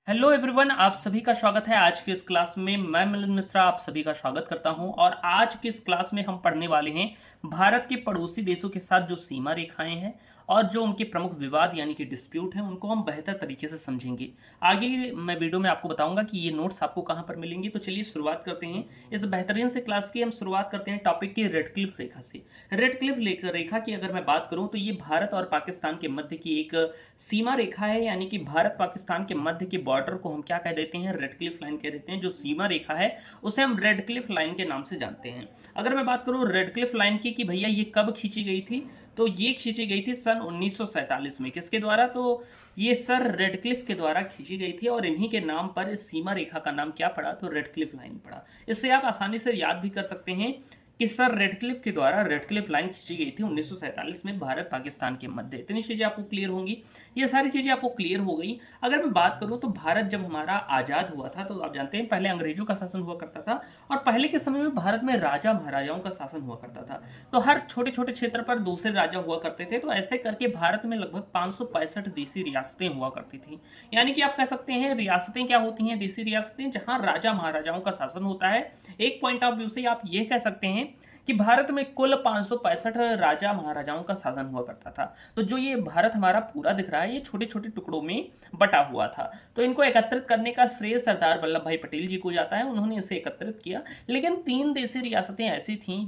Hello everyone, आप सभी का स्वागत है आज की इस क्लास में। मैं मिलिंद मिश्रा आप सभी का स्वागत करता हूं और आज की इस क्लास में हम पढ़ने वाले हैं भारत के पड़ोसी देशों के साथ जो सीमा रेखाएं हैं और जो उनके प्रमुख विवाद यानी कि डिस्प्यूट हैं उनको हम बेहतर तरीके से समझेंगे। आगे मैं वीडियो में आपको बताऊंगा कि ये नोट्स आपको कहां पर मिलेंगे। तो चलिए शुरुआत करते हैं इस बेहतरीन से क्लास की। हम शुरुआत करते हैं टॉपिक की रेड क्लिफ रेखा से। रेड क्लिफ रेखा की अगर मैं बात करूं तो ये भारत और पाकिस्तान के मध्य की एक सीमा रेखा है, यानी कि भारत पाकिस्तान के मध्य के बॉर्डर को हम क्या कह देते हैं, रेड क्लिफ लाइन कह देते हैं। जो सीमा रेखा है उसे हम रेड क्लिफ लाइन के नाम से जानते हैं। अगर मैं बात करूं रेड क्लिफ लाइन की कि भैया ये कब खींची गई थी, तो ये खींची गई थी सन 1947 में। किसके द्वारा? तो ये सर रेड क्लिफ के द्वारा खींची गई थी और इन्हीं के नाम पर इस सीमा रेखा का नाम क्या पड़ा, तो रेड क्लिफ लाइन पड़ा। इससे आप आसानी से याद भी कर सकते हैं कि सर रेडक्लिफ के द्वारा रेडक्लिफ लाइन खींची गई थी 1947 में भारत पाकिस्तान के मध्य। इतनी चीजें आपको क्लियर होंगी, ये सारी चीजें आपको क्लियर हो गई। अगर मैं बात करूं तो भारत जब हमारा आजाद हुआ था तो आप जानते हैं पहले अंग्रेजों का शासन हुआ करता था और पहले के समय में भारत में राजा महाराजाओं का शासन हुआ करता था। तो हर छोटे छोटे क्षेत्र पर दूसरे राजा हुआ करते थे। तो ऐसे करके भारत में लगभग 565 देसी रियासतें हुआ करती थथी। यानी कि आप कह सकते हैं रियासतें क्या होती हैं, देसी रियासतें, जहां राजा महाराजाओं का शासन होता है। एक पॉइंट ऑफ व्यू से आप ये कह सकते हैं कि भारत में कुल 565 राजा महाराजाओं का शासन हुआ करता था। तो जो ये भारत हमारा पूरा दिख रहा है ये छोटे छोटे टुकड़ों में बटा हुआ था। तो इनको एकत्रित करने का श्रेय सरदार वल्लभ भाई पटेल जी को जाता है, उन्होंने इसे एकत्रित किया। लेकिन 3 देसी रियासतें ऐसी थीं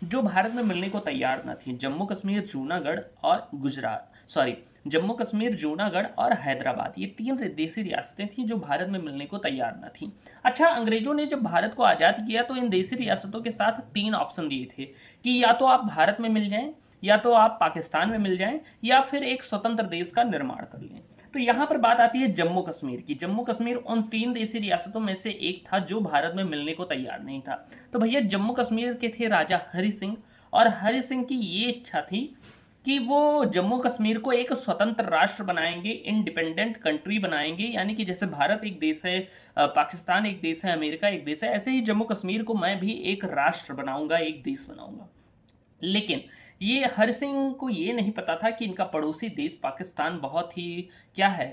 जो भारत में मिलने को तैयार न थी। जम्मू कश्मीर, जूनागढ़ और गुजरात, सॉरी, जम्मू कश्मीर, जूनागढ़ और हैदराबाद, ये 3 देसी रियासतें थीं जो भारत में मिलने को तैयार न थीं। अच्छा, अंग्रेजों ने जब भारत को आज़ाद किया तो इन देसी रियासतों के साथ 3 ऑप्शन दिए थे कि या तो आप भारत में मिल जाएं, या तो आप पाकिस्तान में मिल जाएं, या फिर एक स्वतंत्र देश का निर्माण कर लें। तो यहां पर बात आती है जम्मू कश्मीर की। जम्मू कश्मीर उन 3 देसी रियासतों में से एक था जो भारत में मिलने को तैयार नहीं था। तो भैया जम्मू कश्मीर के थे राजा हरि सिंह, और हरि सिंह की ये इच्छा थी कि वो जम्मू कश्मीर को एक स्वतंत्र राष्ट्र बनाएंगे, इंडिपेंडेंट कंट्री बनाएंगे। यानी कि जैसे भारत एक देश है, पाकिस्तान एक देश है, अमेरिका एक देश है, ऐसे ही जम्मू कश्मीर को मैं भी एक राष्ट्र बनाऊंगा, एक देश बनाऊंगा। लेकिन ये हरि सिंह को ये नहीं पता था कि इनका पड़ोसी देश पाकिस्तान बहुत ही क्या है,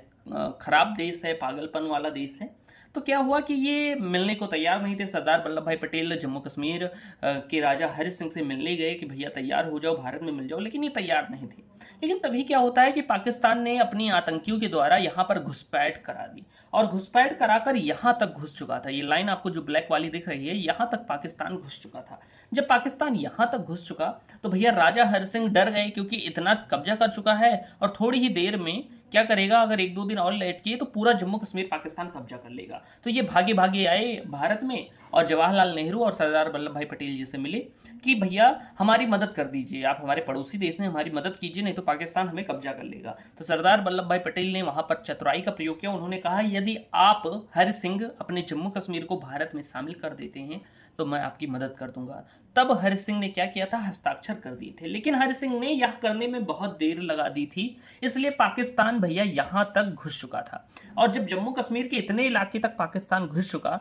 खराब देश है, पागलपन वाला देश है। तो क्या हुआ कि ये मिलने को तैयार नहीं थे। सरदार वल्लभ भाई पटेल जम्मू कश्मीर के राजा हरि सिंह से मिलने गए कि भैया तैयार हो जाओ, भारत में मिल जाओ, लेकिन ये तैयार नहीं थे। लेकिन तभी क्या होता है कि पाकिस्तान ने अपनी आतंकियों के द्वारा यहाँ पर घुसपैठ करा दी और घुसपैठ कराकर यहाँ तक घुस चुका था। ये लाइन आपको जो ब्लैक वाली दिख रही है, यहाँ तक पाकिस्तान घुस चुका था। जब पाकिस्तान यहाँ तक घुस चुका तो भैया राजा हरि सिंह डर गए, क्योंकि इतना कब्जा कर चुका है और थोड़ी ही देर में क्या करेगा, अगर 1-2 दिन और लेट किए तो पूरा जम्मू कश्मीर पाकिस्तान कब्जा कर लेगा। तो ये भागे भागे आए भारत में और जवाहरलाल नेहरू और सरदार वल्लभ भाई पटेल जी से मिले कि भैया हमारी मदद कर दीजिए, आप हमारे पड़ोसी देश ने हमारी मदद कीजिए, नहीं तो पाकिस्तान हमें कब्जा कर लेगा। तो सरदार वल्लभ भाई पटेल ने वहां पर चतुराई का प्रयोग किया। उन्होंने कहा यदि आप हरि सिंह अपने जम्मू कश्मीर को भारत में शामिल कर देते हैं तो मैं आपकी मदद कर दूंगा। तब हरि सिंह ने क्या किया था, हस्ताक्षर कर दिए थे। लेकिन हरि सिंह ने यह करने में बहुत देर लगा दी थी, इसलिए पाकिस्तान भैया यहां तक घुस चुका था। और जब जम्मू कश्मीर के इतने इलाके तक पाकिस्तान घुस चुका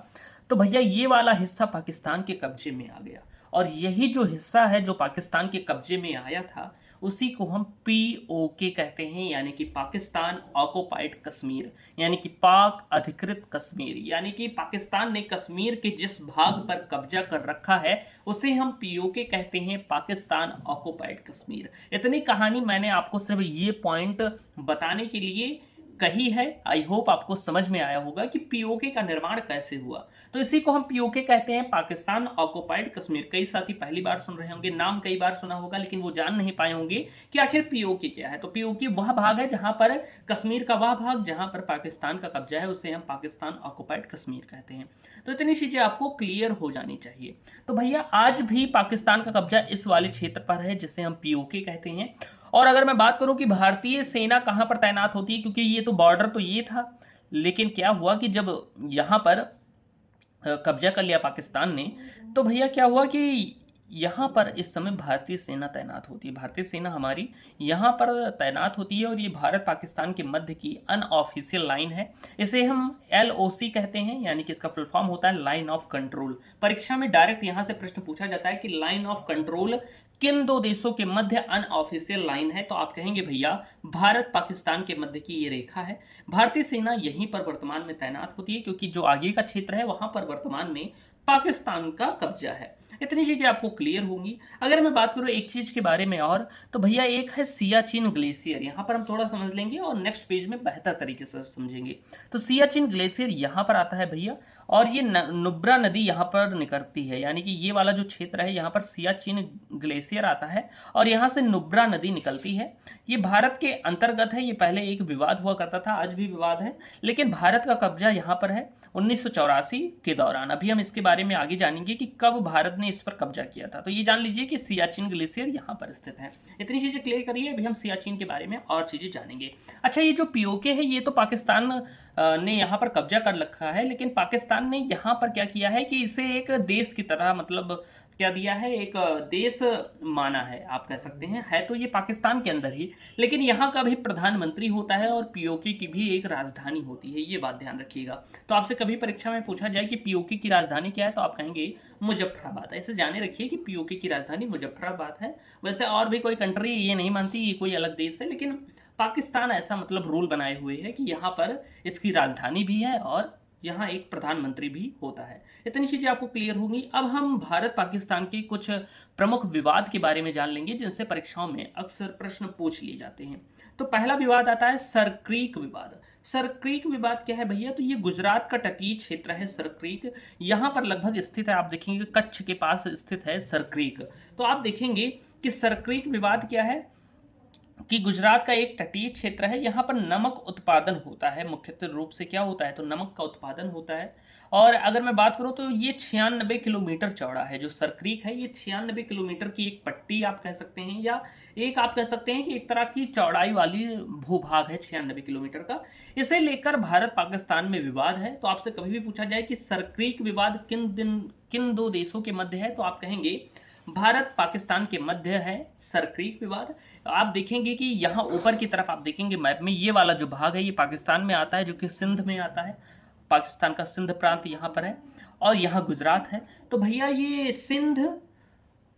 तो भैया ये वाला हिस्सा पाकिस्तान के कब्जे में आ गया। और यही जो हिस्सा है जो पाकिस्तान के कब्जे में आया था उसी को हम पीओके कहते हैं, यानी कि पाकिस्तान ऑक्युपाइड कश्मीर, यानी कि पाक अधिकृत कश्मीर। यानी कि पाकिस्तान ने कश्मीर के जिस भाग पर कब्जा कर रखा है उसे हम पीओके कहते हैं, पाकिस्तान ऑक्युपाइड कश्मीर। इतनी कहानी मैंने आपको सिर्फ ये पॉइंट बताने के लिए कही है। आई होप आपको समझ में आया होगा कि पीओके का निर्माण कैसे हुआ। तो इसी को हम पीओके कहते हैं, पाकिस्तान ऑक्युपाइड कश्मीर। कई साथी पहली बार सुन रहे होंगे, नाम कई बार सुना होगा, लेकिन वो जान नहीं पाए होंगे कि आखिर पीओके क्या है। तो पीओके वह भाग है जहां पर कश्मीर का वह भाग जहां पर पाकिस्तान का कब्जा है उसे हम पाकिस्तान ऑक्युपाइड कश्मीर कहते हैं। तो इतनी चीजें आपको क्लियर हो जानी चाहिए। तो भैया आज भी पाकिस्तान का कब्जा इस वाले क्षेत्र पर है जिसे हम पीओके कहते हैं। और अगर मैं बात करूं कि भारतीय सेना कहां पर तैनात होती है, क्योंकि ये तो बॉर्डर तो ये था, लेकिन क्या हुआ कि जब यहां पर कब्जा कर लिया पाकिस्तान ने तो भैया क्या हुआ कि यहाँ पर इस समय भारतीय सेना तैनात होती है। भारतीय सेना हमारी यहाँ पर तैनात होती है और ये भारत पाकिस्तान के मध्य की अनऑफिशियल लाइन है। इसे हम LOC कहते हैं, यानी कि इसका फुल फॉर्म होता है लाइन ऑफ कंट्रोल। परीक्षा में डायरेक्ट यहाँ से प्रश्न पूछा जाता है कि लाइन ऑफ कंट्रोल किन दो देशों के मध्य अनऑफिशियल लाइन है? तो आप कहेंगे भैया भारत पाकिस्तान के मध्य की ये रेखा है। भारतीय सेना यहीं पर वर्तमान में तैनात होती है, क्योंकि जो आगे का क्षेत्र है वहां पर वर्तमान में पाकिस्तान का कब्जा है। इतनी चीजें आपको क्लियर होंगी। अगर मैं बात करूं एक चीज के बारे में और, तो भैया एक है सियाचिन ग्लेशियर। यहां पर हम थोड़ा समझ लेंगे और नेक्स्ट पेज में बेहतर तरीके से समझेंगे। तो सियाचिन ग्लेशियर यहां पर आता है भैया, और ये नुब्रा नदी यहाँ पर निकलती है, यानी कि ये वाला जो क्षेत्र है यहाँ पर सियाचिन ग्लेशियर आता है और यहाँ से नुब्रा नदी निकलती है। ये भारत के अंतर्गत है। ये पहले एक विवाद हुआ करता था, आज भी विवाद है, लेकिन भारत का कब्जा यहाँ पर है 1984 के दौरान। अभी हम इसके बारे में आगे जानेंगे कि कब भारत ने इस पर कब्जा किया था। तो ये जान लीजिए कि सियाचिन ग्लेशियर यहाँ पर स्थित है। इतनी चीजें क्लियर करिए, अभी हम सियाचिन के बारे में और चीजें जानेंगे। अच्छा, ये जो पीओके है ये तो पाकिस्तान ने यहाँ पर कब्जा कर रखा है, लेकिन पाकिस्तान ने यहाँ पर क्या किया है कि इसे एक देश की तरह, मतलब क्या दिया है, एक देश माना है, आप कह सकते हैं। है तो ये पाकिस्तान के अंदर ही, लेकिन यहाँ का भी प्रधानमंत्री होता है और पीओके की भी एक राजधानी होती है, ये बात ध्यान रखिएगा। तो आपसे कभी परीक्षा में पूछा जाए कि पीओके की राजधानी क्या है, तो आप कहेंगे मुजफ्फराबाद। ऐसे जाने रखिए कि पीओके की राजधानी मुजफ्फराबाद है। वैसे और भी कोई कंट्री ये नहीं मानती ये कोई अलग देश है, लेकिन पाकिस्तान ऐसा मतलब रूल बनाए हुए है कि यहाँ पर इसकी राजधानी भी है और यहाँ एक प्रधानमंत्री भी होता है। इतनी चीजें आपको क्लियर होंगी। अब हम भारत पाकिस्तान के कुछ प्रमुख विवाद के बारे में जान लेंगे, जिनसे परीक्षाओं में अक्सर प्रश्न पूछ लिए जाते हैं। तो पहला विवाद आता है सरक्रीक विवाद। सरक्रीक विवाद क्या है भैया? तो ये गुजरात का तटीय क्षेत्र है सरक्रीक। यहाँ पर लगभग स्थित है, आप देखेंगे कच्छ के पास स्थित है सरक्रीक। तो आप देखेंगे कि सरक्रीक विवाद क्या है कि गुजरात का एक तटीय क्षेत्र है, यहाँ पर नमक उत्पादन होता है। मुख्यतः रूप से क्या होता है, तो नमक का उत्पादन होता है। और अगर मैं बात करूं तो ये 96 किलोमीटर चौड़ा है। जो सरक्रीक है ये 96 किलोमीटर की एक पट्टी आप कह सकते हैं, या एक आप कह सकते हैं कि एक तरह की चौड़ाई वाली भूभाग है 96 किलोमीटर का। इसे लेकर भारत पाकिस्तान में विवाद है। तो आपसे कभी भी पूछा जाए कि सरक्रीक विवाद किन दो देशों के मध्य है, तो आप कहेंगे भारत पाकिस्तान के मध्य है सरक्रीक विवाद। आप देखेंगे कि यहाँ ऊपर की तरफ आप देखेंगे मैप में ये वाला जो भाग है ये पाकिस्तान में आता है, जो कि सिंध में आता है। पाकिस्तान का सिंध प्रांत यहाँ पर है और यहाँ गुजरात है। तो भैया ये सिंध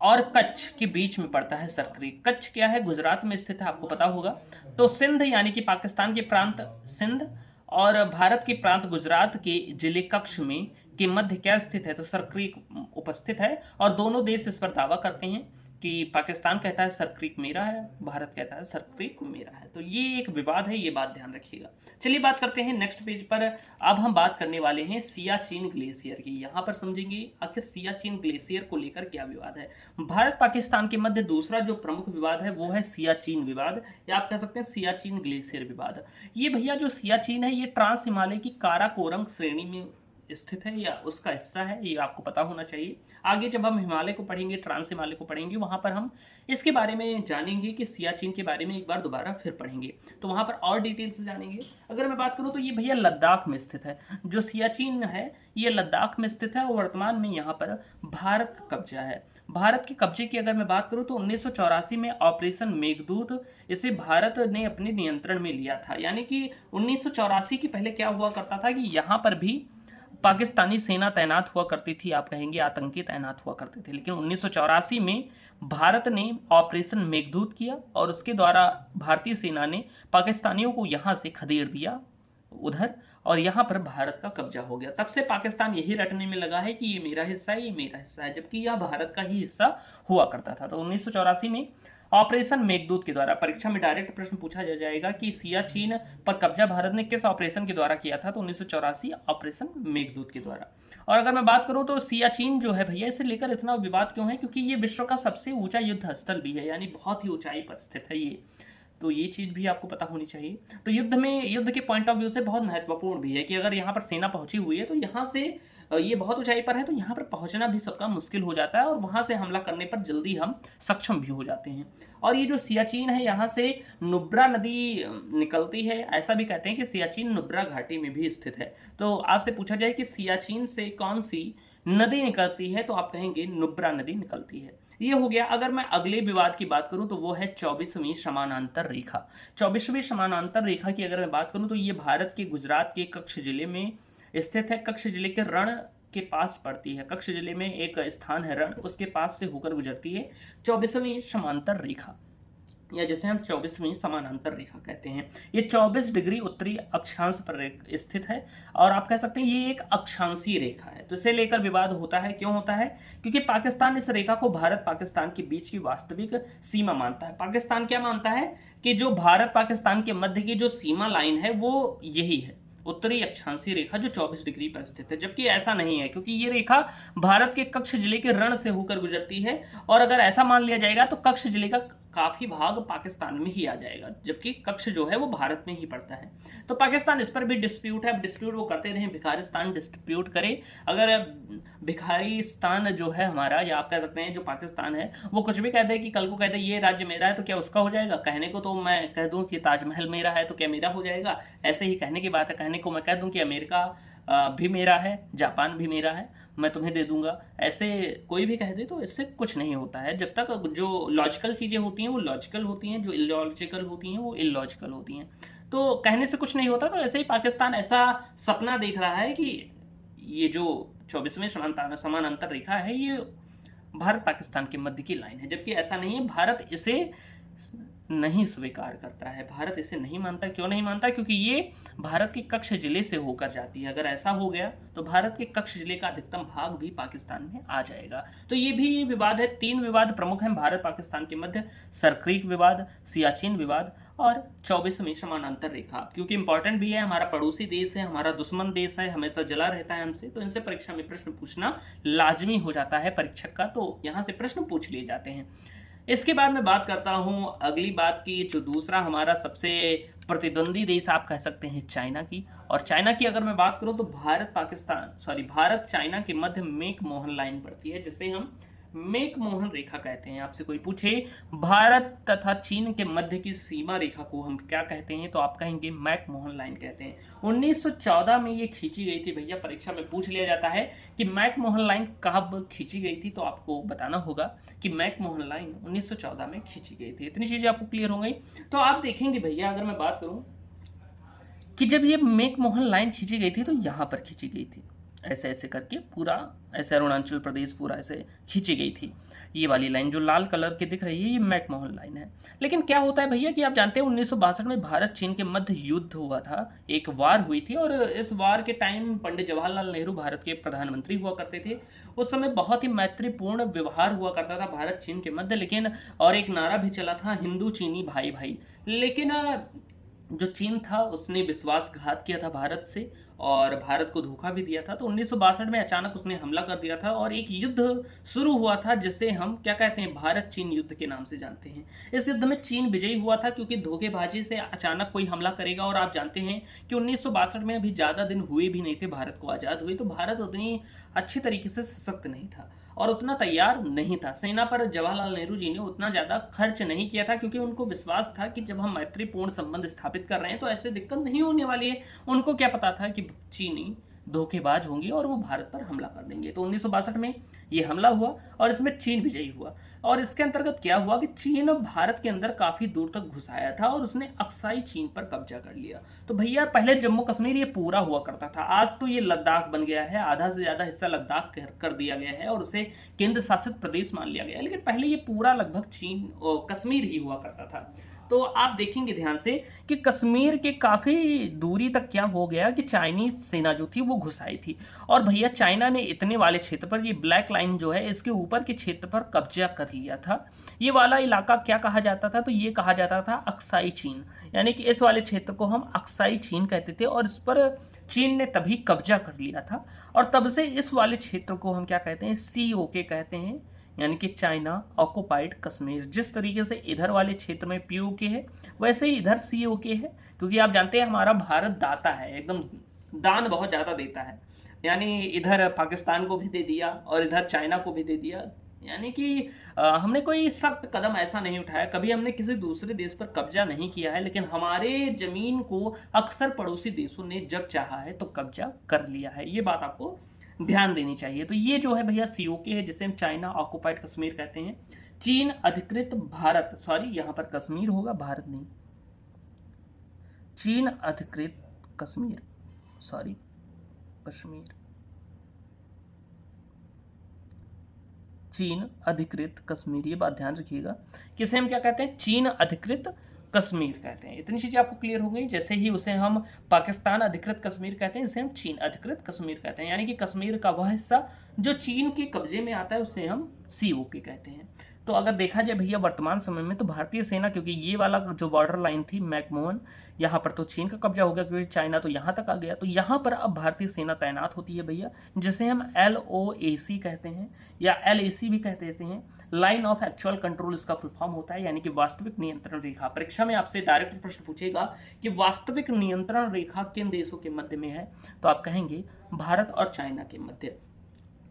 और कच्छ के बीच में पड़ता है सरक्रीक। कच्छ क्या है, गुजरात में स्थित है, आपको पता होगा। तो सिंध यानी कि पाकिस्तान के प्रांत सिंध और भारत के प्रांत गुजरात के जिले कच्छ में के मध्य क्या स्थित है, तो सरक्रीक उपस्थित है। और दोनों देश इस पर दावा करते हैं कि पाकिस्तान कहता है सरक्रीक मेरा है, भारत कहता है सरक्रीक मेरा है। तो ये एक विवाद है, ये बात ध्यान रखिएगा। चलिए बात करते हैं नेक्स्ट पेज पर। अब हम बात करने वाले हैं सियाचिन ग्लेशियर की। यहाँ पर समझेंगे आखिर सियाचिन ग्लेशियर को लेकर क्या विवाद है। भारत पाकिस्तान के मध्य दूसरा जो प्रमुख विवाद है वो है सियाचिन विवाद, या आप कह सकते हैं सियाचिन ग्लेशियर विवाद। ये भैया जो सियाचिन है ये ट्रांस हिमालय की काराकोरम श्रेणी में स्थित है या उसका हिस्सा है, ये आपको पता होना चाहिए। आगे जब हम हिमालय को पढ़ेंगे, ट्रांस हिमालय को पढ़ेंगे, वहां पर हम इसके बारे में जानेंगे कि सियाचिन के बारे में एक बार दोबारा फिर पढ़ेंगे, तो वहां पर और डिटेल से जानेंगे। अगर मैं बात करूं तो ये भैया लद्दाख में स्थित है। जो सियाचिन है ये लद्दाख में स्थित है और वर्तमान में यहाँ पर भारत का कब्जा है। भारत के कब्जे की अगर मैं बात करूं तो 1984 में ऑपरेशन मेघदूत इसे भारत ने अपने नियंत्रण में लिया था। यानी कि 1984 के पहले क्या हुआ करता था कि यहाँ पर भी पाकिस्तानी सेना तैनात हुआ करती थी, आप कहेंगे आतंकी तैनात हुआ करते थे। लेकिन 1984 में भारत ने ऑपरेशन मेघदूत किया और उसके द्वारा भारतीय सेना ने पाकिस्तानियों को यहाँ से खदेड़ दिया उधर, और यहाँ पर भारत का कब्जा हो गया। तब से पाकिस्तान यही रटने में लगा है कि ये मेरा हिस्सा है, ये मेरा हिस्सा है, जबकि यह भारत का ही हिस्सा हुआ करता था। तो 1984 में ऑपरेशन मेघदूत के द्वारा, परीक्षा में डायरेक्ट प्रश्न पूछा जाएगा कि सियाचिन पर कब्जा भारत ने किस ऑपरेशन के द्वारा किया था, तो 1984 ऑपरेशन मेघदूत के द्वारा। और अगर मैं बात करूं तो सियाचिन जो है भैया इसे लेकर इतना विवाद क्यों है, क्योंकि ये विश्व का सबसे ऊंचा युद्ध स्थल भी है, यानी बहुत ही ऊंचाई पर स्थित है ये। तो ये चीज भी आपको पता होनी चाहिए। तो युद्ध के पॉइंट ऑफ व्यू से बहुत महत्वपूर्ण भी है कि अगर यहाँ पर सेना पहुंची हुई है तो यहाँ से ये बहुत ऊंचाई पर है, तो यहाँ पर पहुंचना भी सबका मुश्किल हो जाता है और वहां से हमला करने पर जल्दी हम सक्षम भी हो जाते हैं। और ये जो सियाचिन है यहाँ से नुब्रा नदी निकलती है। ऐसा भी कहते हैं कि सियाचिन नुब्रा घाटी में भी स्थित है। तो आपसे पूछा जाए कि सियाचिन से कौन सी नदी निकलती है, तो आप कहेंगे नुब्रा नदी निकलती है। ये हो गया। अगर मैं अगले विवाद की बात करूं तो वो है 24वीं समानांतर रेखा। 24वीं समानांतर रेखा की अगर मैं बात करूं तो ये भारत के गुजरात के कच्छ जिले में स्थित है। कच्छ जिले के रण के पास पड़ती है। कक्ष जिले में एक स्थान है रण, उसके पास से होकर गुजरती है 24वीं समांतर रेखा, या जिसे हम 24वीं समानांतर रेखा कहते हैं। ये 24 डिग्री उत्तरी अक्षांश पर स्थित है, और आप कह सकते हैं ये एक अक्षांशीय रेखा है। तो इसे लेकर विवाद होता है। क्यों होता है? क्योंकि पाकिस्तान इस रेखा को भारत पाकिस्तान के बीच की वास्तविक सीमा मानता है। पाकिस्तान क्या मानता है कि जो भारत पाकिस्तान के मध्य की जो सीमा लाइन है वो यही है, उत्तरी अक्षांशीय रेखा जो 24 डिग्री पर स्थित है। जबकि ऐसा नहीं है, क्योंकि ये रेखा भारत के कच्छ जिले के रण से होकर गुजरती है, और अगर ऐसा मान लिया जाएगा तो कच्छ जिले का काफी भाग पाकिस्तान में ही आ जाएगा, जबकि कच्छ जो है वो भारत में ही पड़ता है। तो पाकिस्तान इस पर भी डिस्प्यूट है। डिस्प्यूट वो करते रहे, भिखारिस्तान डिस्प्यूट करे। अगर भिखारिस्तान जो है हमारा, या आप कह सकते हैं जो पाकिस्तान है, वो कुछ भी कह दे कि कल को कह दे ये राज्य मेरा है, तो क्या उसका हो जाएगा? कहने को तो मैं कह दूं कि ताजमहल मेरा है तो क्या मेरा हो जाएगा? ऐसे ही कहने की बात है। कहने को मैं कह दूं कि अमेरिका भी मेरा है, जापान भी मेरा है, मैं तुम्हें दे दूंगा, ऐसे कोई भी कह दे तो इससे कुछ नहीं होता है। जब तक जो लॉजिकल चीजें होती हैं वो लॉजिकल होती हैं, जो इलॉजिकल होती हैं वो इलॉजिकल होती हैं। तो कहने से कुछ नहीं होता। तो ऐसे ही पाकिस्तान ऐसा सपना देख रहा है कि ये जो 24वीं समानांतर रेखा है ये भारत पाकिस्तान के मध्य की लाइन है, जबकि ऐसा नहीं है। भारत इसे नहीं स्वीकार करता है, भारत इसे नहीं मानता। क्यों नहीं मानता? क्योंकि ये भारत के कच्छ जिले से होकर जाती है। अगर ऐसा हो गया तो भारत के कच्छ जिले का अधिकतम भाग भी पाकिस्तान में आ जाएगा। तो ये भी विवाद है। 3 विवाद प्रमुख हैं भारत पाकिस्तान के मध्य: सरक्रीक विवाद, सियाचिन विवाद और 24वीं समानांतर रेखा। क्योंकि इंपॉर्टेंट भी है, हमारा पड़ोसी देश है, हमारा दुश्मन देश है, हमेशा जला रहता है हमसे, तो इनसे परीक्षा में प्रश्न पूछना लाजमी हो जाता है परीक्षक का। तो यहाँ से प्रश्न पूछ लिए जाते हैं। इसके बाद मैं बात करता हूं अगली बात की, जो दूसरा हमारा सबसे प्रतिद्वंदी देश आप कह सकते हैं चाइना की। और चाइना की अगर मैं बात करूं तो भारत चाइना के मध्य मेक मोहन लाइन पड़ती है, जिसे हम मेक मोहन रेखा कहते हैं। आपसे कोई पूछे भारत तथा चीन के मध्य की सीमा रेखा को हम क्या कहते हैं, तो आप कहेंगे मैक मोहन लाइन कहते हैं। 1914 में ये खींची गई थी। भैया परीक्षा में पूछ लिया जाता है कि मैक मोहन लाइन कब खींची गई थी, तो आपको बताना होगा कि मैक मोहन लाइन 1914 में खींची गई थी। इतनी चीजें आपको क्लियर हो गई। तो आप देखेंगे भैया, अगर मैं बात करूं कि जब ये मेक मोहन लाइन खींची गई थी तो यहां पर खींची गई थी, ऐसे ऐसे करके पूरा ऐसे अरुणाचल प्रदेश पूरा ऐसे खींची गई थी। ये वाली लाइन जो लाल कलर की दिख रही है ये मैक मोहन लाइन है। लेकिन क्या होता है भैया कि आप जानते हैं 1962 में भारत चीन के मध्य युद्ध हुआ था, एक वार हुई थी, और इस वार के टाइम पंडित जवाहरलाल नेहरू भारत के प्रधानमंत्री हुआ करते थे। उस समय बहुत ही मैत्रीपूर्ण व्यवहार हुआ करता था भारत चीन के मध्य, लेकिन और एक नारा भी चला था हिंदू चीनी भाई भाई। लेकिन जो चीन था उसने विश्वासघात किया था भारत से, और भारत को धोखा भी दिया था। तो 1962 में अचानक उसने हमला कर दिया था, और एक युद्ध शुरू हुआ था जिसे हम क्या कहते हैं, भारत चीन युद्ध के नाम से जानते हैं। इस युद्ध में चीन विजयी हुआ था, क्योंकि धोखेबाजी से अचानक कोई हमला करेगा। और आप जानते हैं कि 1962 में अभी ज्यादा दिन हुए भी नहीं थे भारत को आजाद हुए, तो भारत उतनी अच्छी तरीके से सशक्त नहीं था और उतना तैयार नहीं था। सेना पर जवाहरलाल नेहरू जी ने उतना ज्यादा खर्च नहीं किया था, क्योंकि उनको विश्वास था कि जब हम मैत्रीपूर्ण संबंध स्थापित कर रहे हैं तो ऐसे दिक्कत नहीं होने वाली है। उनको क्या पता था कि चीनी धोखेबाज होंगी और वो भारत पर हमला कर देंगे। तो 1962 में ये हमला हुआ और इसमें चीन विजयी हुआ। और इसके अंतर्गत क्या हुआ कि चीन भारत के अंदर काफी दूर तक घुस आया था और उसने अक्साई चीन पर कब्जा कर लिया। तो भैया पहले जम्मू कश्मीर ये पूरा हुआ करता था, आज तो ये लद्दाख बन गया है, आधा से ज्यादा हिस्सा लद्दाख कर दिया गया है और उसे केंद्र शासित प्रदेश मान लिया गया है। लेकिन पहले ये पूरा लगभग चीन और कश्मीर ही हुआ करता था। तो आप देखेंगे ध्यान से कि कश्मीर के काफी दूरी तक क्या हो गया कि चाइनीज सेना जो थी वो घुस आई थी, और भैया चाइना ने इतने वाले क्षेत्र पर, ये ब्लैक लाइन जो है इसके ऊपर के क्षेत्र पर कब्जा कर लिया था। ये वाला इलाका क्या कहा जाता था, तो ये कहा जाता था अक्साई चीन, यानी कि इस वाले क्षेत्र को हम अक्साई चीन कहते थे, और इस पर चीन ने तभी कब्जा कर लिया था। और तब से इस वाले क्षेत्र को हम क्या कहते हैं, COK कहते हैं, यानी कि चाइना ऑक्युपाइड कश्मीर। जिस तरीके से इधर वाले क्षेत्र में POK है वैसे ही इधर COK है, क्योंकि आप जानते हैं हमारा भारत दाता है, एकदम दान बहुत ज्यादा देता है। यानी इधर पाकिस्तान को भी दे दिया और इधर चाइना को भी दे दिया, यानी कि हमने कोई सख्त कदम ऐसा नहीं उठाया, कभी हमने किसी दूसरे देश पर कब्जा नहीं किया है, लेकिन हमारे जमीन को अक्सर पड़ोसी देशों ने जब चाहा है तो कब्जा कर लिया है। ये बात आपको ध्यान देनी चाहिए। तो ये जो है भैया COK है, जिसे हम चाइना ऑक्युपाइड कश्मीर कहते हैं। चीन अधिकृत भारत, सॉरी यहां पर कश्मीर होगा, भारत नहीं, चीन अधिकृत कश्मीर, सॉरी कश्मीर, चीन अधिकृत कश्मीर, ये बात ध्यान रखिएगा। किसे हम क्या कहते हैं? चीन अधिकृत कश्मीर कहते हैं। इतनी चीजें आपको क्लियर हो गई। जैसे ही उसे हम पाकिस्तान अधिकृत कश्मीर कहते हैं, इसे हम चीन अधिकृत कश्मीर कहते हैं। यानी कि कश्मीर का वह हिस्सा जो चीन के कब्जे में आता है उसे हम COK कहते हैं। तो अगर देखा जाए भैया वर्तमान समय में, तो भारतीय सेना, क्योंकि ये वाला जो बॉर्डर लाइन थी मैकमोहन, यहाँ पर तो चीन का कब्जा हो गया क्योंकि चाइना तो यहाँ तक आ गया, तो यहाँ पर अब भारतीय सेना तैनात होती है भैया, जिसे हम LOAC कहते हैं या LAC भी कहते हैं। लाइन ऑफ एक्चुअल कंट्रोल इसका फुल फॉर्म होता है, यानी कि वास्तविक नियंत्रण रेखा। परीक्षा में आपसे डायरेक्ट प्रश्न पूछेगा कि वास्तविक नियंत्रण रेखा किन देशों के मध्य में है, तो आप कहेंगे भारत और चाइना के मध्य।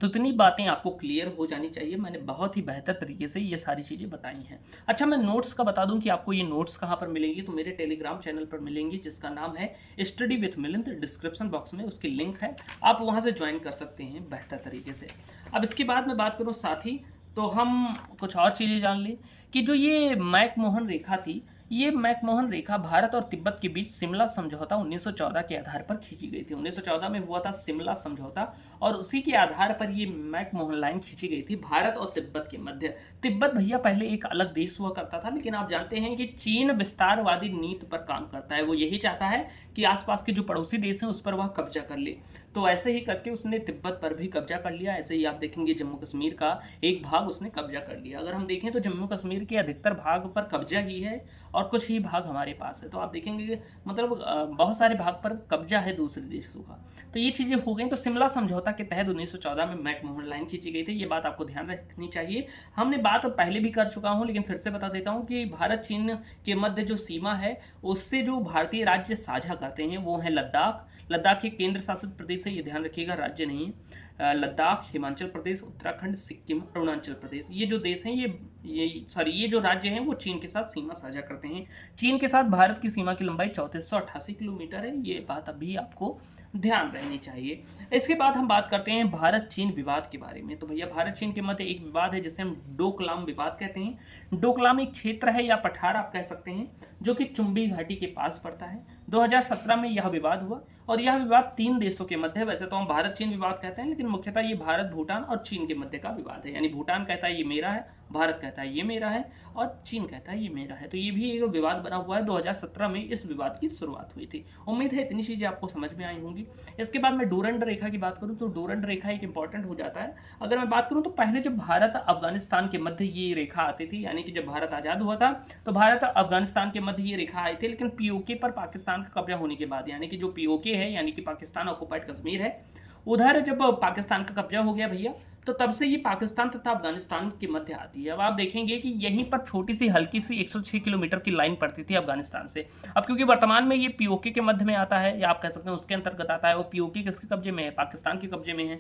तो इतनी बातें आपको क्लियर हो जानी चाहिए। मैंने बहुत ही बेहतर तरीके से ये सारी चीज़ें बताई हैं। अच्छा, मैं नोट्स का बता दूं कि आपको ये नोट्स कहाँ पर मिलेंगी। तो मेरे टेलीग्राम चैनल पर मिलेंगी, जिसका नाम है study with Milind. Description box में उसकी लिंक है, आप वहाँ से ज्वाइन कर सकते हैं बेहतर तरीके से। अब इसके बाद मैं बात करूँ साथी, तो हम कुछ और चीज़ें जान लें कि जो ये मैकमोहन रेखा थी, ये मैकमोहन रेखा भारत और तिब्बत के बीच शिमला समझौता 1914 के आधार पर खींची गई थी। 1914 में हुआ था शिमला समझौता, और उसी के आधार पर ये मैकमोहन लाइन खींची गई थी भारत और तिब्बत के मध्य। तिब्बत भैया पहले एक अलग देश हुआ करता था, लेकिन आप जानते हैं कि चीन विस्तारवादी नीति पर काम करता है। वो यही चाहता है कि आसपास के जो पड़ोसी देश हैं उस पर वह कब्जा कर ले। तो ऐसे ही करके उसने तिब्बत पर भी कब्जा कर लिया। ऐसे ही आप देखेंगे जम्मू कश्मीर का एक भाग उसने कब्जा कर लिया। अगर हम देखें तो जम्मू कश्मीर के अधिकतर भाग पर कब्जा ही है और कुछ ही भाग हमारे पास है। तो आप देखेंगे मतलब बहुत सारे भाग पर कब्जा है दूसरे देशों का। तो ये चीजें हो गई। तो शिमला समझौता के तहत 1914 में मैकमोहन लाइन खींची गई थी। ये बात आपको ध्यान रखनी चाहिए। हमने बात पहले भी कर चुका हूं, लेकिन फिर से बता देता हूं कि भारत चीन के मध्य जो सीमा है, उससे जो भारतीय राज्य साझा करते हैं वो है लद्दाख। लद्दाख एक केंद्र शासित प्रदेश है, ये ध्यान रखिएगा, राज्य नहीं है। लद्दाख, हिमाचल प्रदेश, उत्तराखंड, सिक्किम, अरुणाचल प्रदेश, ये जो देश हैं ये जो राज्य हैं वो चीन के साथ सीमा साझा करते हैं। चीन के साथ भारत की सीमा की लंबाई 3488 किलोमीटर है। ये बात अभी आपको ध्यान रहनी चाहिए। इसके बाद हम बात करते हैं भारत चीन विवाद के बारे में। तो भैया भारत चीन के मध्य एक विवाद है जिसे हम डोकलाम विवाद कहते हैं। डोकलाम एक क्षेत्र है या पठार आप कह सकते हैं, जो कि चुंबी घाटी के पास पड़ता है। 2017 में यह विवाद हुआ, और यह विवाद 3 देशों के मध्य है। वैसे तो हम भारत चीन विवाद कहते हैं, लेकिन मुख्यतः ये भारत, भूटान और चीन के मध्य का विवाद है। यानी भूटान कहता है ये मेरा है, भारत कहता है ये मेरा है, और चीन कहता है ये मेरा है। तो ये भी एक विवाद बना हुआ है। 2017 में इस विवाद की शुरुआत हुई थी। उम्मीद है इतनी चीजें आपको समझ में आई होंगी। इसके बाद मैं डोरंड रेखा की बात करूं तो डोरंड रेखा एक इंपॉर्टेंट हो जाता है। अगर मैं बात करूं तो पहले जब भारत अफगानिस्तान के मध्य ये रेखा आती थी, यानी कि जब भारत आजाद हुआ था तो भारत अफगानिस्तान के मध्य ये रेखा आई थी। लेकिन POK पर पाकिस्तान का कब्जा होने के बाद, यानी कि जो POK है यानी कि पाकिस्तान ऑक्युपाइड कश्मीर है, उधर जब पाकिस्तान का कब्जा हो गया भैया, तो तब से ये पाकिस्तान तथा अफगानिस्तान के मध्य आती है। अब आप देखेंगे कि यहीं पर छोटी सी हल्की सी 106 किलोमीटर की लाइन पड़ती थी अफगानिस्तान से। अब क्योंकि वर्तमान में ये POK के मध्य में आता है, या आप कह सकते हैं उसके अंतर्गत आता है, वो POK किसके कब्जे में है? पाकिस्तान के कब्जे में है।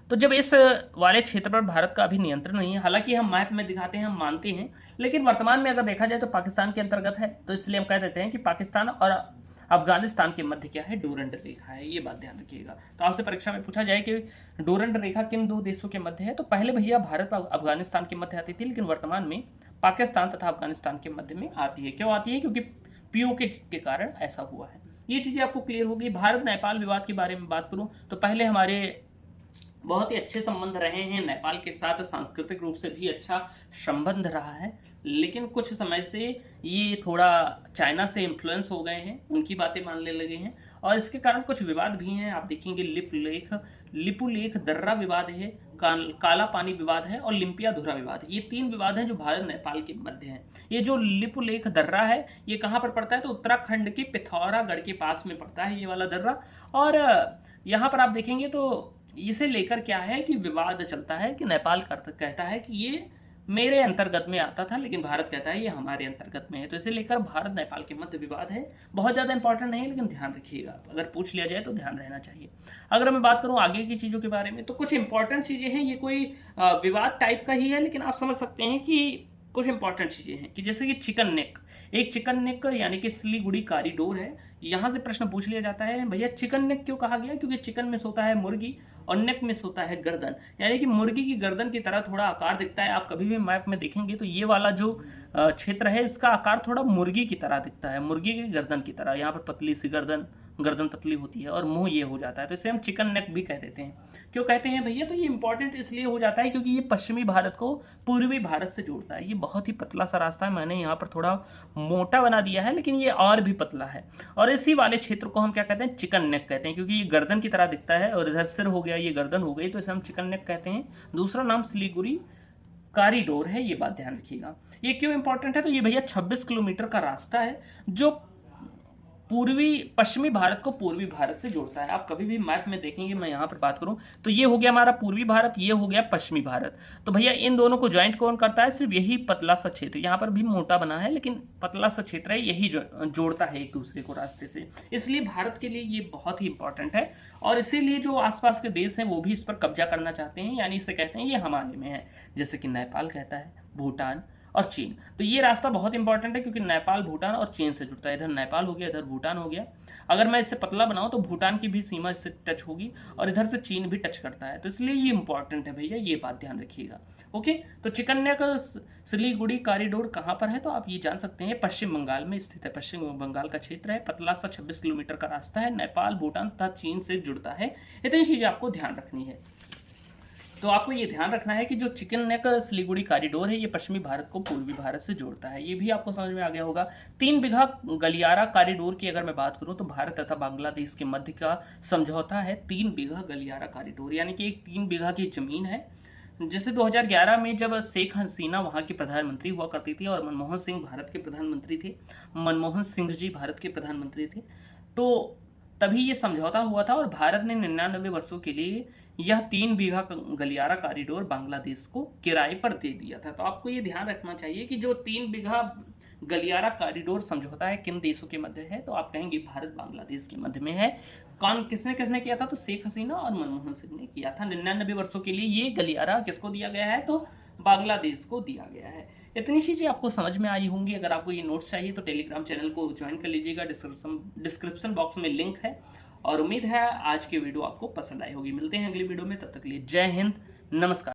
तो जब इस वाले क्षेत्र पर भारत का अभी नियंत्रण नहीं है, हालांकि हम मैप में दिखाते हैं, हम मानते हैं, लेकिन वर्तमान में अगर देखा जाए तो पाकिस्तान के अंतर्गत है। तो इसलिए हम कह देते हैं कि पाकिस्तान और अफगानिस्तान के मध्य क्या है? डोरंड रेखा है। ये बात ध्यान रखिएगा। तो आपसे परीक्षा में पूछा जाए कि डोरंड रेखा किन 2 देशों के मध्य है, तो पहले भैया भारत और अफगानिस्तान के मध्य आती थी, लेकिन वर्तमान में पाकिस्तान तथा अफगानिस्तान के मध्य में आती है। क्यों आती है? क्योंकि POK के कारण ऐसा हुआ है। ये चीजें आपको क्लियर होगी। भारत नेपाल विवाद के बारे में बात करूं तो पहले हमारे बहुत ही अच्छे संबंध रहे हैं नेपाल के साथ, सांस्कृतिक रूप से भी अच्छा संबंध रहा है, लेकिन कुछ समय से ये थोड़ा चाइना से इन्फ्लुएंस हो गए हैं, उनकी बातें मानने लगे हैं, और इसके कारण कुछ विवाद भी हैं। आप देखेंगे लिपुलेख दर्रा विवाद है, काला पानी विवाद है, और लिम्पियाधुरा विवाद। ये 3 विवाद हैं जो भारत नेपाल के मध्य हैं। ये जो लिपुलेख दर्रा है ये कहाँ पर पड़ता है? तो उत्तराखंड के पिथौरागढ़ के पास में पड़ता है ये वाला दर्रा। और यहाँ पर आप देखेंगे तो इसे लेकर क्या है कि विवाद चलता है कि नेपाल कहता है कि ये मेरे अंतर्गत में आता था, लेकिन भारत कहता है ये हमारे अंतर्गत में है। तो इसे लेकर भारत नेपाल के मध्य विवाद है। बहुत ज़्यादा इंपॉर्टेंट नहीं है, लेकिन ध्यान रखिएगा, अगर पूछ लिया जाए तो ध्यान रहना चाहिए। अगर मैं बात करूं आगे की चीज़ों के बारे में तो कुछ इंपॉर्टेंट चीज़ें हैं। ये कोई विवाद टाइप का ही है, लेकिन आप समझ सकते हैं कि कुछ इंपॉर्टेंट चीज़ें हैं कि जैसे कि चिकन नेक, एक चिकन नेक यानी कि सिलीगुड़ी कॉरिडोर है। यहाँ से प्रश्न पूछ लिया जाता है भैया चिकन नेक क्यों कहा गया? क्योंकि चिकन में सोता है मुर्गी और नेक में सोता है गर्दन, यानी कि मुर्गी की गर्दन की तरह थोड़ा आकार दिखता है। आप कभी भी मैप में देखेंगे तो ये वाला जो क्षेत्र है इसका आकार थोड़ा मुर्गी की तरह दिखता है, मुर्गी की गर्दन की तरह। यहाँ पर पतली सी गर्दन, गर्दन पतली होती है और मुंह ये हो जाता है, तो इसे हम चिकन नेक भी कह देते हैं। क्यों कहते हैं भैया? तो ये इंपॉर्टेंट इसलिए हो जाता है क्योंकि ये पश्चिमी भारत को पूर्वी भारत से जोड़ता है। ये बहुत ही पतला सा रास्ता है, मैंने यहाँ पर थोड़ा मोटा बना दिया है लेकिन ये और भी पतला है। और इसी वाले क्षेत्र को हम क्या कहते हैं? चिकन नेक कहते हैं, क्योंकि ये गर्दन की तरह दिखता है और इधर सिर हो गया, ये गर्दन हो गई, तो इसे हम चिकन नेक कहते हैं। दूसरा नाम सिलीगुड़ी कॉरिडोर है, ये बात ध्यान रखिएगा। ये क्यों इंपॉर्टेंट है? तो ये भैया 26 किलोमीटर का रास्ता है जो पश्चिमी भारत को पूर्वी भारत से जोड़ता है। आप कभी भी मैप में देखेंगे, मैं यहाँ पर बात करूँ तो ये हो गया हमारा पूर्वी भारत, ये हो गया पश्चिमी भारत। तो भैया इन दोनों को ज्वाइंट कौन करता है? सिर्फ यही पतला सा क्षेत्र, यहाँ पर भी मोटा बना है लेकिन पतला सा क्षेत्र है, यही जोड़ता है एक दूसरे को रास्ते से। इसलिए भारत के लिए ये बहुत ही इंपॉर्टेंट है और इसीलिए जो आसपास के देश हैं वो भी इस पर कब्जा करना चाहते हैं, यानी इसे कहते हैं ये हमारे में है, जैसे कि नेपाल कहता है, भूटान और चीन। तो ये रास्ता बहुत इंपॉर्टेंट है क्योंकि नेपाल भूटान और चीन से जुड़ता है। इधर नेपाल हो गया, इधर भूटान हो गया। अगर मैं इससे पतला बनाऊं तो भूटान की भी सीमा इससे टच होगी और इधर से चीन भी टच करता है, तो इसलिए ये इंपॉर्टेंट है भैया, ये बात ध्यान रखिएगा। ओके, तो चिकन नेक सिलीगुड़ी कॉरिडोर कहाँ पर है? तो आप ये जान सकते हैं, पश्चिम बंगाल में स्थित है। पश्चिम बंगाल का क्षेत्र है, पतला सा 26 किलोमीटर का रास्ता है, नेपाल भूटान तथा चीन से जुड़ता है। इतनी चीजें आपको ध्यान रखनी है। तो आपको ये ध्यान रखना है कि जो चिकन नेक सिलीगुड़ी कॉरिडोर है ये पश्चिमी भारत को पूर्वी भारत से जोड़ता है। ये भी आपको समझ में आ गया होगा। 3 बीघा गलियारा कॉरिडोर की अगर मैं बात करूं तो भारत तथा बांग्लादेश के मध्य का समझौता है 3 बीघा गलियारा कॉरिडोर, यानी कि एक 3 बीघा की जमीन है। जैसे 2011 में जब शेख हसीना वहाँ की प्रधानमंत्री हुआ करती थी और मनमोहन सिंह भारत के प्रधानमंत्री थे, मनमोहन सिंह जी भारत के प्रधानमंत्री थे, तो तभी ये समझौता हुआ था और भारत ने 99 वर्षों के लिए यह 3 बीघा गलियारा कॉरिडोर बांग्लादेश को किराए पर दे दिया था। तो आपको ये ध्यान रखना चाहिए कि जो 3 बीघा गलियारा कॉरिडोर समझौता है किन देशों के मध्य है? तो आप कहेंगे भारत बांग्लादेश के मध्य में है। कौन किसने किसने किया था? तो शेख हसीना और मनमोहन सिंह ने किया था। 99 वर्षों के लिए ये गलियारा किसको दिया गया है? तो बांग्लादेश को दिया गया है। इतनी चीजें आपको समझ में आई होंगी। अगर आपको ये नोट्स चाहिए तो टेलीग्राम चैनल को ज्वाइन कर लीजिएगा, डिस्क्रिप्शन बॉक्स में लिंक है। और उम्मीद है आज की वीडियो आपको पसंद आई होगी। मिलते हैं अगली वीडियो में, तब तक के लिए जय हिंद, नमस्कार।